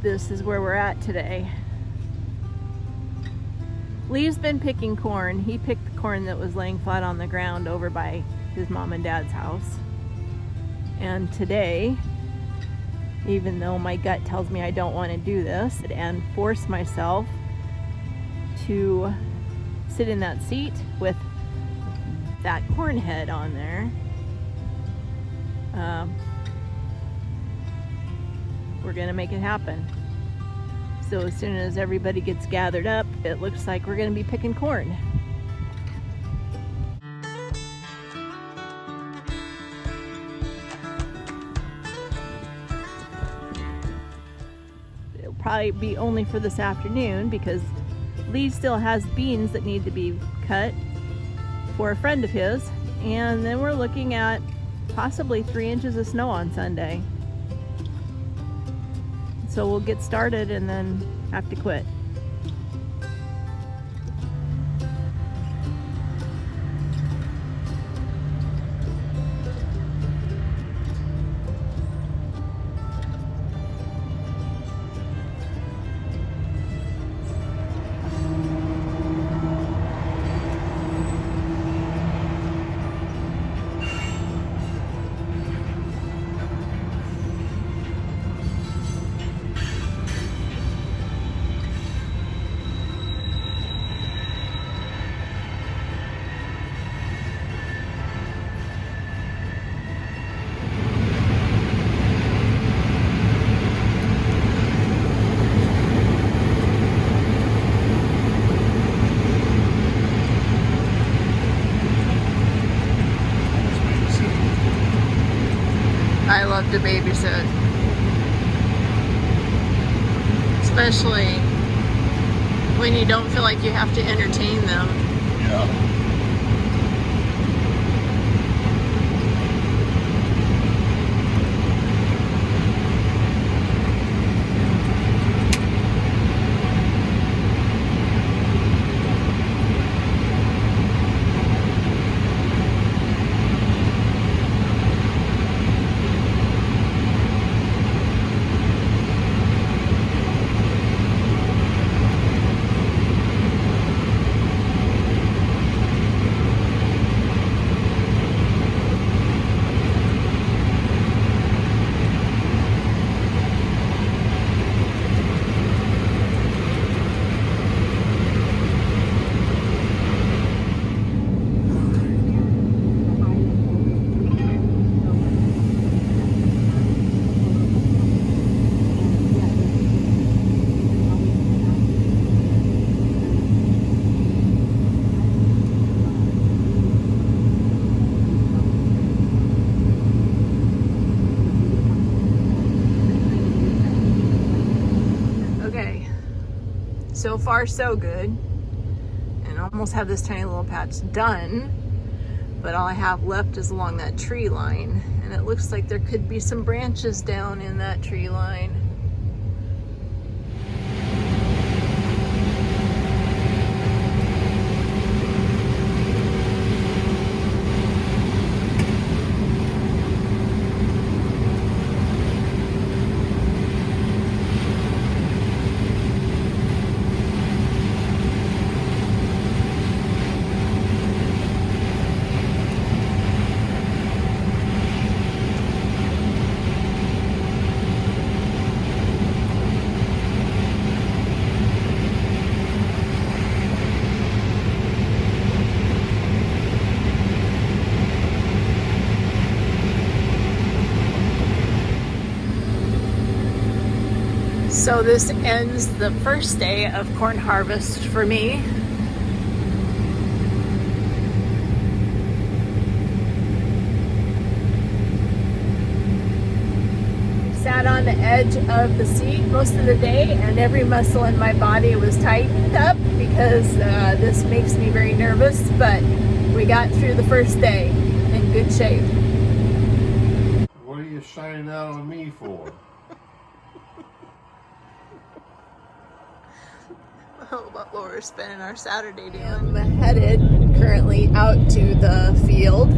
this is where we're at today. Lee's been picking corn. He picked the corn that was laying flat on the ground over by his mom and dad's house. And today, even though my gut tells me I don't want to do this, and force myself to sit in that seat with that corn head on there, we're gonna make it happen. So as soon as everybody gets gathered up, it looks like we're gonna be picking corn. It'll probably be only for this afternoon because Lee still has beans that need to be cut for a friend of his, and then we're looking at possibly 3 inches of snow on Sunday. So we'll get started and then have to quit. I love to babysit, especially when you don't feel like you have to entertain them. Yeah. So far so good, and I almost have this tiny little patch done, but all I have left is along that tree line, and it looks like there could be some branches down in that tree line. So this ends the first day of corn harvest for me. Sat on the edge of the seat most of the day, and every muscle in my body was tightened up because this makes me very nervous, but we got through the first day in good shape. What are you shining out on me for? What we're spending our Saturday doing. I'm headed currently out to the field.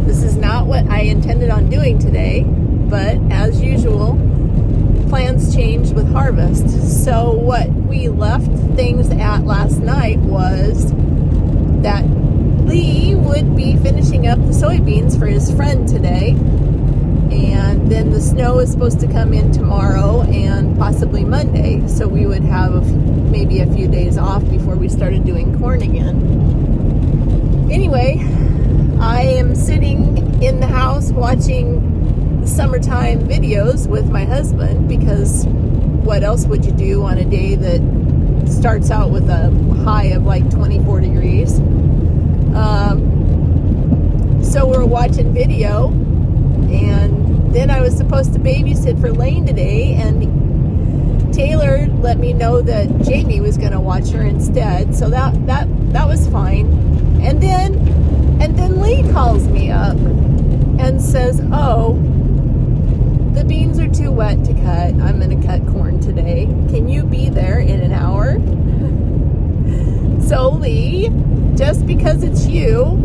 This is not what I intended on doing today, but as usual, plans changed with harvest. So what we left things at last night was that Lee would be finishing up the soybeans for his friend today. And then the snow is supposed to come in tomorrow and possibly Monday. So we would have maybe a few days off before we started doing corn again. Anyway, I am sitting in the house watching summertime videos with my husband, because what else would you do on a day that starts out with a high of like 24 degrees? So we're watching video, and then I was supposed to babysit for Lane today, and Taylor let me know that Jamie was going to watch her instead, so that was fine. And then Lee calls me up and says, "Oh, the beans are too wet to cut. I'm going to cut corn today. Can you be there in an hour?" So Lee, just because it's you,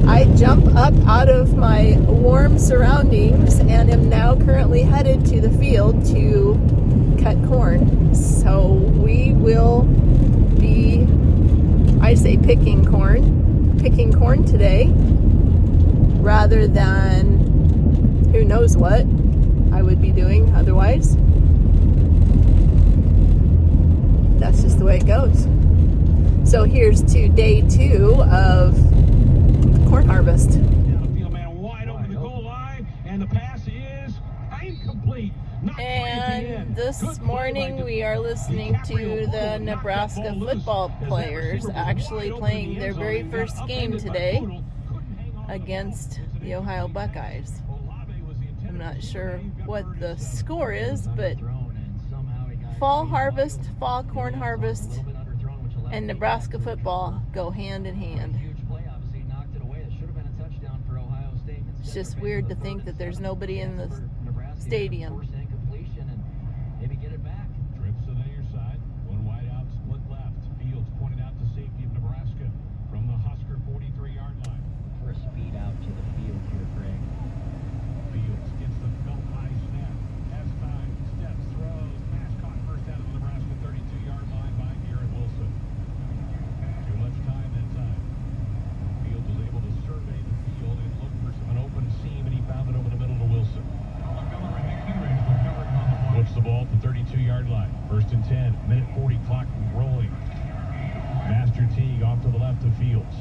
I jump up out of my warm surroundings and am now currently headed to the field to cut corn. So we will be, I say picking corn today, rather than who knows what I would be doing otherwise. That's just the way it goes. So here's to day 2 of corn harvest. Down the field, man, wide open the goal line, and the pass is incomplete. And this morning we are listening to the Nebraska football players actually playing their very first game today against the Ohio Buckeyes. I'm not sure what the score is, but fall harvest, fall corn harvest, and Nebraska football go hand in hand. It's just weird to think that there's nobody in the stadium. Trips to the near side. One wide out, split left. Fields pointed out to safety of Nebraska from the Husker 43-yard line. For a speed out to the field here, Craig. Fields gets the belt high snap. Has time, steps, throws. Pass caught first out of the Nebraska 32-yard line by Garrett Wilson. Too much time that time. Fields was able to survey the field and look for an open seam, and he found it over the middle to Wilson. Flips the ball at the 32-yard line. 1st and 10. Minute 40 clock rolling. Master Teague off to the left of Fields.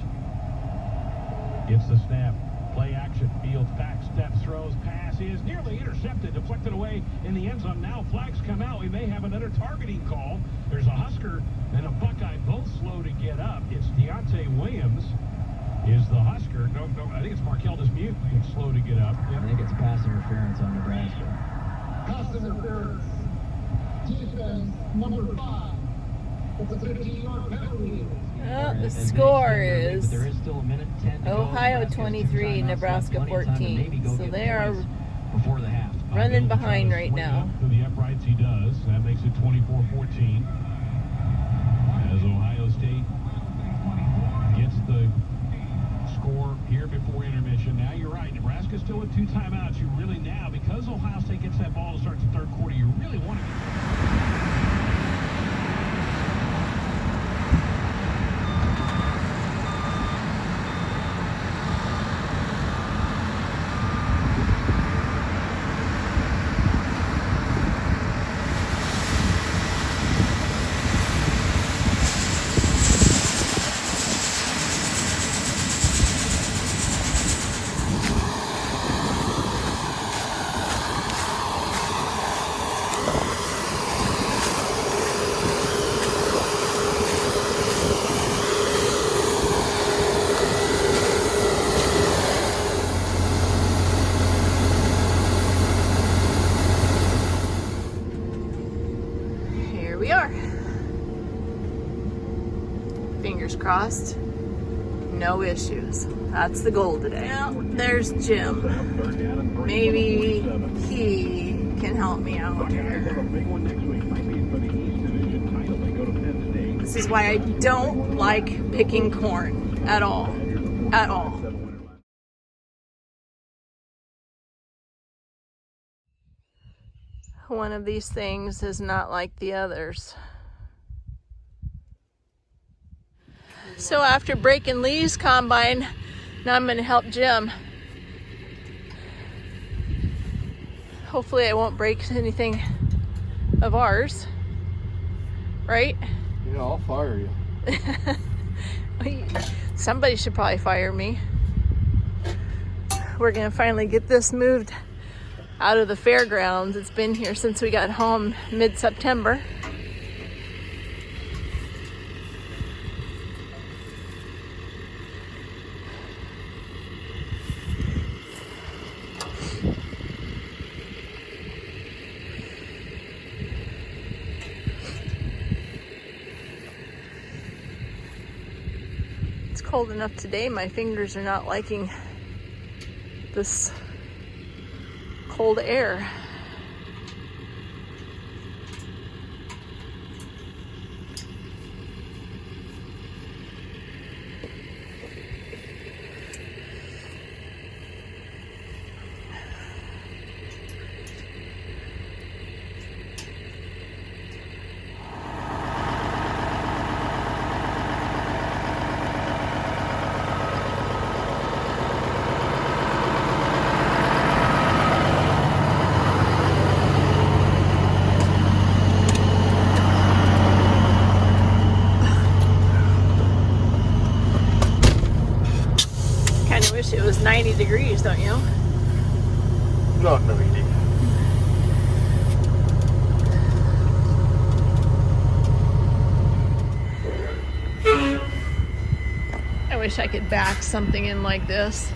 Gets the snap. Play action. Fields back steps, throws. Pass is nearly intercepted. Deflected away in the end zone. Now flags come out. We may have another targeting call. There's a Husker and a Buckeye both slow to get up. It's Deontay Williams is the Husker. No, I think it's Markel Dismute who's slow to get up. I think it's pass interference on Nebraska. Pass interference. Defense number 5. It's a 15-yard penalty. Well, the score is There is still a minute 10 to go. Ohio Nebraska has 23, 2 timeouts Nebraska left, plenty of time to 14. maybe go So get they are points before the half. running Fields behind trying to right swing now. up to the uprights he does. That makes it 24-14. As Ohio State gets the score here before intermission. Now you're right. Nebraska's still with 2 timeouts. You really now, because Ohio State gets that ball to start the 3rd quarter, you really want to get... We are. Fingers crossed. No issues. That's the goal today. Well, there's Jim. Maybe he can help me out here. This is why I don't like picking corn at all. At all. one of these things is not like the others. So after breaking Lee's combine, now I'm gonna help Jim. Hopefully I won't break anything of ours, right? Yeah, I'll fire you. Somebody should probably fire me. We're gonna finally get this moved out of the fairgrounds. It's been here since we got home mid-September. It's cold enough today, my fingers are not liking this cold air. Wish it was 90 degrees, don't you? Not 90. I wish I could back something in like this.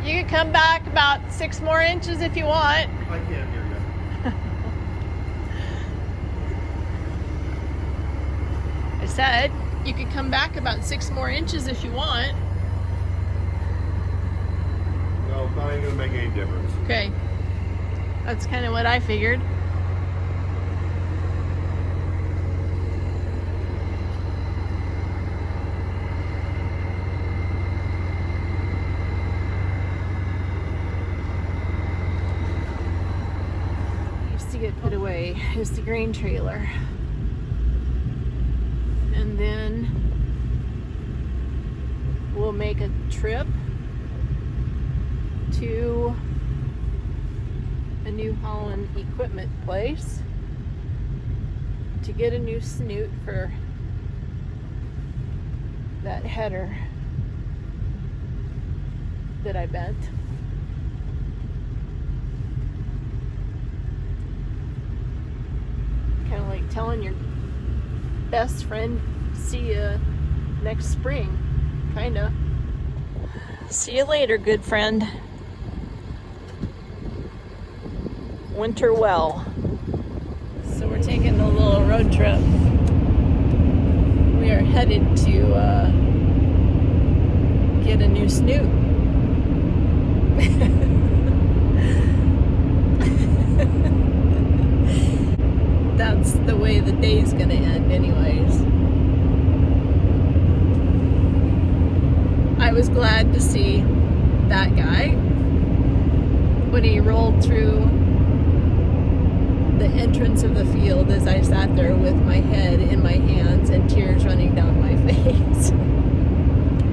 You can come back about 6 more inches if you want. I can't hear you. I said you could come back about 6 more inches if you want. No, that ain't gonna make any difference. Okay. That's kind of what I figured. To get put away is the grain trailer, and then we'll make a trip to a New Holland equipment place to get a new snoot for that header that I bent. Kind of like telling your best friend, see you next spring, kind of. See you later, good friend. Winter well. So we're taking a little road trip. We are headed to get a new snoot. That's the way the day's gonna end anyways. I was glad to see that guy when he rolled through the entrance of the field as I sat there with my head in my hands and tears running down my face.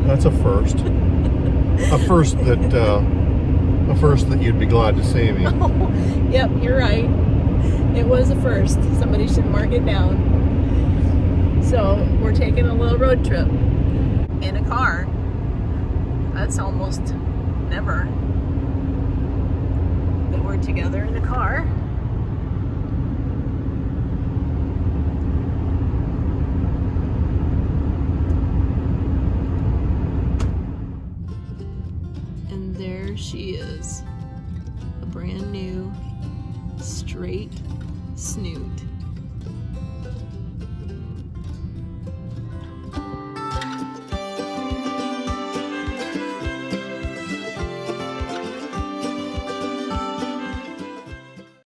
That's a first. A first that you'd be glad to see me. Yep, you're right. It was a first. Somebody should mark it down. So we're taking a little road trip in a car. That's almost never that we're back together in the car. And there she is, a brand new straight snoot.